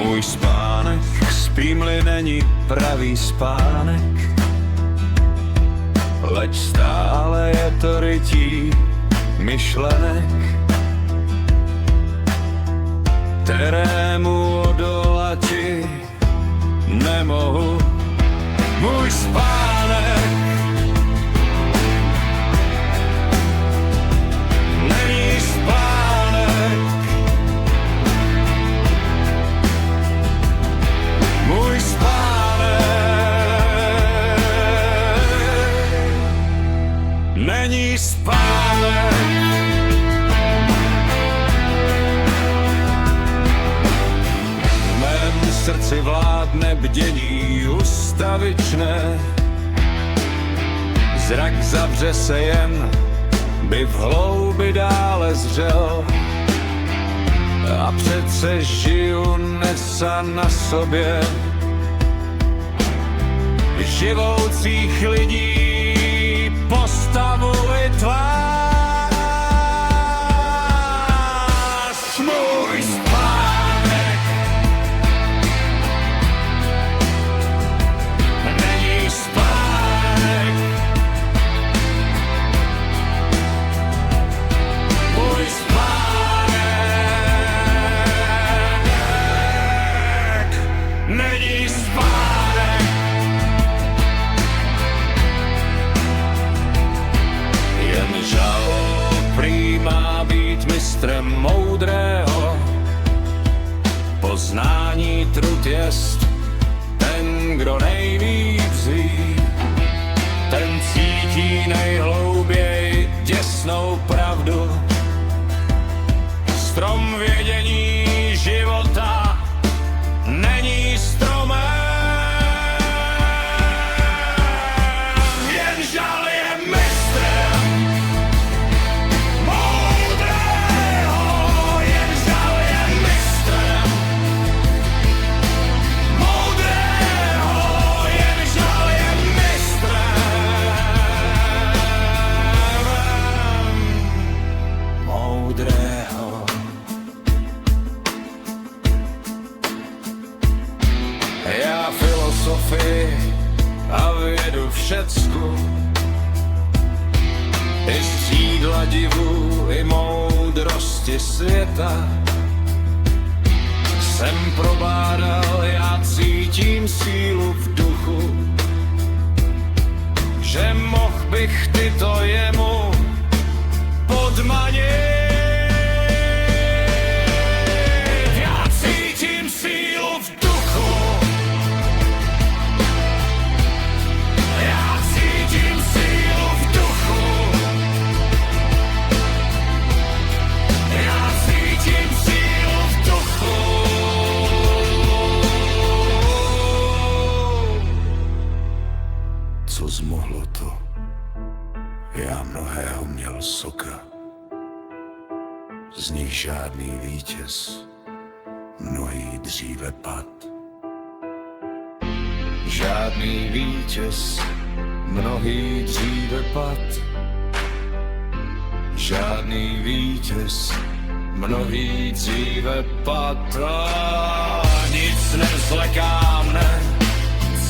Můj spánek, spím-li není pravý spánek, leč stále je to rytí myšlenek, kterému odolati nemohu. Můj spánek není spánek, můj spánek není spánek. V mém srdci vládne bdění ustavičné, zrak zavře se jen, by v hloubi dále zřel. A přece žiju nesa na sobě živoucích lidí postavu i tvář. Můj spánek není spánek, můj spánek není spánek. Jen žal prý má být mistrem moudrého, poznání trud jest ten, kdo nejvíc ví, ten cítí nejhlouběji děsnou pravdu. Strom vědění života není stromem, jen žal je mistrem moudrého, jen žal je mistrem moudrého, jen žal je mistrem moudrého. Já filozofii a vědu všecku, i střídla divu, i moudrosti světa jsem probádal, já cítím sílu v duchu, že mohl bych tyto jemu podmanit. Já cítím sílu v duchu, já cítím sílu v duchu, já cítím sílu v duchu. Co zmohlo to? Já mnohého měl soka, z nich žádný vítěz, mnohý dříve pad. Žádný vítěz, mnohý dříve pad. Žádný vítěz, mnohý dříve pad. A nic nezleká mne,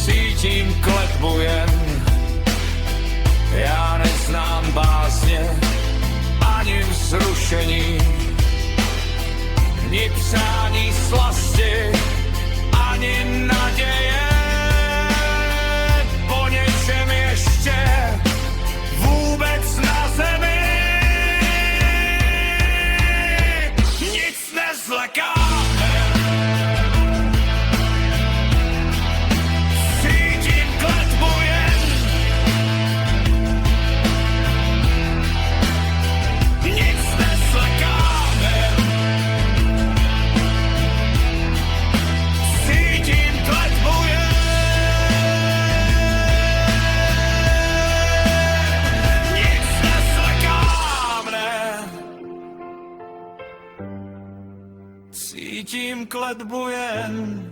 cítím kletbu jen. Já neznám básně ani vzrušení, ni přání slasti, ani naděje po něčem ještě vůbec na zemi. Nic nezleká mne, cítím kletbu jen. Nic nezleká mne, cítím kletbu jen. Nic nezleká mne, cítím kletbu jen.